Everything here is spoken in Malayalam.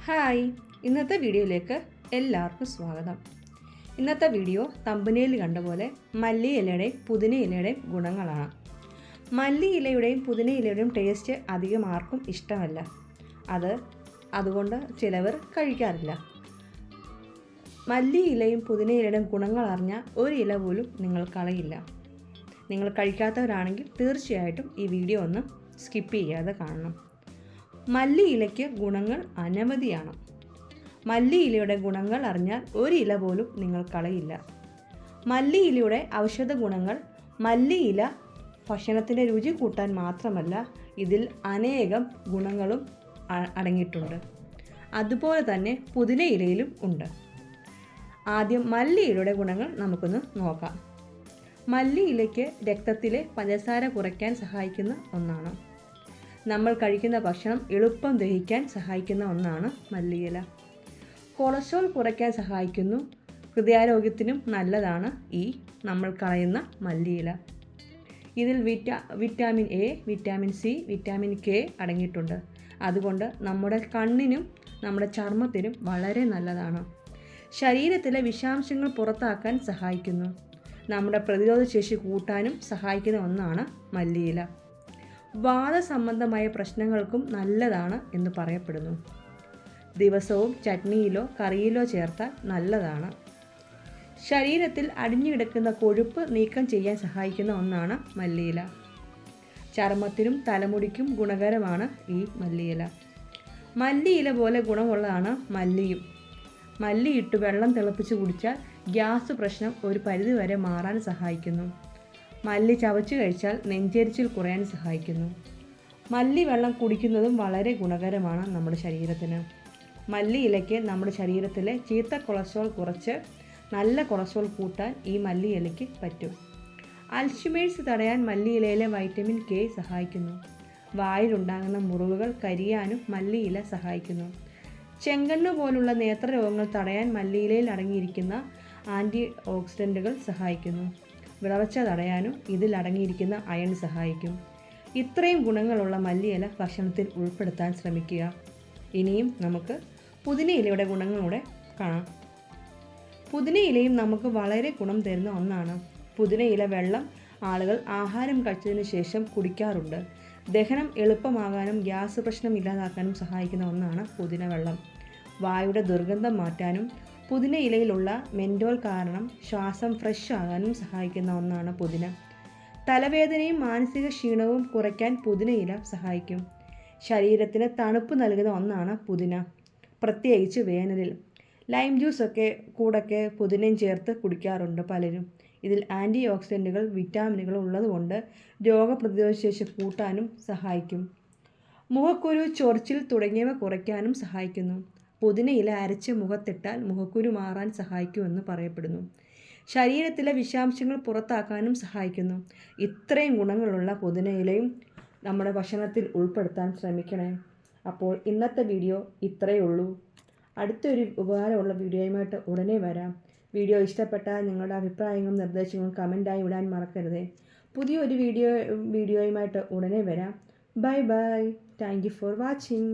ഹായ്, ഇന്നത്തെ വീഡിയോയിലേക്ക് എല്ലാവർക്കും സ്വാഗതം. ഇന്നത്തെ വീഡിയോ തമ്പനയിൽ കണ്ട പോലെ മല്ലി ഇലയുടെയും പുതിന ഇലയുടെയും ഗുണങ്ങളാണ്. മല്ലി ഇലയുടെയും പുതിന ഇലയുടെയും ടേസ്റ്റ് അധികം ആർക്കും ഇഷ്ടമല്ല. അതുകൊണ്ട് ചിലവർ കഴിക്കാറില്ല. മല്ലി ഇലയും പുതിന ഇലയുടെയും ഗുണങ്ങൾ അറിഞ്ഞാൽ ഒരു ഇല പോലും നിങ്ങൾ കളയില്ല. നിങ്ങൾ കഴിക്കാത്തവരാണെങ്കിൽ തീർച്ചയായിട്ടും ഈ വീഡിയോ ഒന്ന് സ്കിപ്പ് ചെയ്യാതെ കാണണം. മല്ലി ഇലയ്ക്ക് ഗുണങ്ങൾ അനവധിയാണ്. മല്ലി ഇലയുടെ ഗുണങ്ങൾ അറിഞ്ഞാൽ ഒരു ഇല പോലും നിങ്ങൾ കളയില്ല. മല്ലി ഇലയുടെ ഔഷധ ഗുണങ്ങൾ. മല്ലി ഇല ഭക്ഷണത്തിൻ്റെ രുചി കൂട്ടാൻ മാത്രമല്ല, ഇതിൽ അനേകം ഗുണങ്ങളും അടങ്ങിയിട്ടുണ്ട്. അതുപോലെ തന്നെ പുതിന ഇലയിലും ഉണ്ട്. ആദ്യം മല്ലി ഇലയുടെ ഗുണങ്ങൾ നമുക്കൊന്ന് നോക്കാം. മല്ലി ഇലയ്ക്ക് രക്തത്തിലെ പഞ്ചസാര കുറയ്ക്കാൻ സഹായിക്കുന്ന ഒന്നാണ്. നമ്മൾ കഴിക്കുന്ന ഭക്ഷണം എളുപ്പം ദഹിക്കാൻ സഹായിക്കുന്ന ഒന്നാണ് മല്ലിയില. കൊളസ്ട്രോൾ കുറയ്ക്കാൻ സഹായിക്കുന്നു. ഹൃദയാരോഗ്യത്തിനും നല്ലതാണ് ഈ നമ്മൾ കളയുന്ന മല്ലിയില. ഇതിൽ vitamin A, vitamin C, vitamin K അടങ്ങിയിട്ടുണ്ട്. അതുകൊണ്ട് നമ്മുടെ കണ്ണിനും നമ്മുടെ ചർമ്മത്തിനും വളരെ നല്ലതാണ്. ശരീരത്തിലെ വിഷാംശങ്ങൾ പുറത്താക്കാൻ സഹായിക്കുന്നു. നമ്മുടെ പ്രതിരോധശേഷി കൂട്ടാനും സഹായിക്കുന്ന ഒന്നാണ് മല്ലിയില. വാതസംബന്ധമായ പ്രശ്നങ്ങൾക്കും നല്ലതാണ് എന്ന് പറയപ്പെടുന്നു. ദിവസവും ചട്നിയിലോ കറിയിലോ ചേർത്താൽ നല്ലതാണ്. ശരീരത്തിൽ അടിഞ്ഞുകിടക്കുന്ന കൊഴുപ്പ് നീക്കം ചെയ്യാൻ സഹായിക്കുന്ന ഒന്നാണ് മല്ലിയില. ചർമ്മത്തിനും തലമുടിക്കും ഗുണകരമാണ് ഈ മല്ലിയില. മല്ലിയില പോലെ ഗുണമുള്ളതാണ് മല്ലിയും. മല്ലിയിട്ട് വെള്ളം തിളപ്പിച്ച് കുടിച്ചാൽ ഗ്യാസ് പ്രശ്നം ഒരു പരിധിവരെ മാറാൻ സഹായിക്കുന്നു. മല്ലി ചവച്ച് കഴിച്ചാൽ നെഞ്ചെരിച്ചിൽ കുറയാൻ സഹായിക്കുന്നു. മല്ലി വെള്ളം കുടിക്കുന്നതും വളരെ ഗുണകരമാണ് നമ്മുടെ ശരീരത്തിന്. മല്ലി ഇലയ്ക്ക് നമ്മുടെ ശരീരത്തിലെ ചീത്ത കൊളസ്ട്രോൾ കുറച്ച് നല്ല കൊളസ്ട്രോൾ കൂട്ടാൻ ഈ മല്ലി ഇലയ്ക്ക് പറ്റും. അൽഷിമേഴ്സ് തടയാൻ മല്ലി ഇലയിലെ വൈറ്റമിൻ കെ സഹായിക്കുന്നു. വായിലുണ്ടാകുന്ന മുറിവുകൾ കരിയാനും മല്ലി ഇല സഹായിക്കുന്നു. ചെങ്കണ്ണ് പോലുള്ള നേത്രരോഗങ്ങൾ തടയാൻ മല്ലിയിലയിൽ അടങ്ങിയിരിക്കുന്ന ആൻറ്റി ഓക്സിഡൻറ്റുകൾ സഹായിക്കുന്നു. വിളർച്ച തടയാനും ഇതിൽ അടങ്ങിയിരിക്കുന്ന അയൺ സഹായിക്കും. ഇത്രയും ഗുണങ്ങളുള്ള മല്ലിയില ഭക്ഷണത്തിൽ ഉൾപ്പെടുത്താൻ ശ്രമിക്കുക. ഇനിയും നമുക്ക് പുതിന ഇലയുടെ ഗുണങ്ങളൂടെ കാണാം. പുതിന ഇലയും നമുക്ക് വളരെ ഗുണം തരുന്ന ഒന്നാണ്. പുതിന ഇല വെള്ളം ആളുകൾ ആഹാരം കഴിച്ചതിന് ശേഷം കുടിക്കാറുണ്ട്. ദഹനം എളുപ്പമാകാനും ഗ്യാസ് പ്രശ്നം ഇല്ലാതാക്കാനും സഹായിക്കുന്ന ഒന്നാണ് പുതിന വെള്ളം. വായുടെ ദുർഗന്ധം മാറ്റാനും പുതിന ഇലയിലുള്ള മെൻറ്റോൾ കാരണം ശ്വാസം ഫ്രഷ് ആകാനും സഹായിക്കുന്ന ഒന്നാണ് പുതിന. തലവേദനയും മാനസിക ക്ഷീണവും കുറയ്ക്കാൻ പുതിന ഇല സഹായിക്കും. ശരീരത്തിന് തണുപ്പ് നൽകുന്ന ഒന്നാണ് പുതിന, പ്രത്യേകിച്ച് വേനലിൽ. ലൈം ജ്യൂസൊക്കെ കൂടൊക്കെ പുതിനയും ചേർത്ത് കുടിക്കാറുണ്ട് പലരും. ഇതിൽ ആൻറ്റി ഓക്സിഡൻറ്റുകൾ വിറ്റാമിനുകൾ ഉള്ളതുകൊണ്ട് രോഗപ്രതിരോധശേഷി കൂട്ടാനും സഹായിക്കും. മുഖക്കുരു, ചൊറിച്ചിൽ തുടങ്ങിയവ കുറയ്ക്കാനും സഹായിക്കുന്നു. പുതിന ഇല അരച്ച് മുഖത്തിട്ടാൽ മുഖക്കുരു മാറാൻ സഹായിക്കുമെന്ന് പറയപ്പെടുന്നു. ശരീരത്തിലെ വിഷാംശങ്ങൾ പുറത്താക്കാനും സഹായിക്കുന്നു. ഇത്രയും ഗുണങ്ങളുള്ള പുതിന ഇലയും നമ്മുടെ ഭക്ഷണത്തിൽ ഉൾപ്പെടുത്താൻ ശ്രമിക്കണേ. അപ്പോൾ ഇന്നത്തെ വീഡിയോ ഇത്രയേ ഉള്ളൂ. അടുത്തൊരു ഉപകാരമുള്ള വീഡിയോയുമായിട്ട് ഉടനെ വരാം. വീഡിയോ ഇഷ്ടപ്പെട്ടാൽ നിങ്ങളുടെ അഭിപ്രായങ്ങളും നിർദ്ദേശങ്ങളും കമൻറ്റായി ഇടാൻ മറക്കരുതേ. പുതിയൊരു വീഡിയോയുമായിട്ട് ഉടനെ വരാം. Bye bye. Thank you for watching.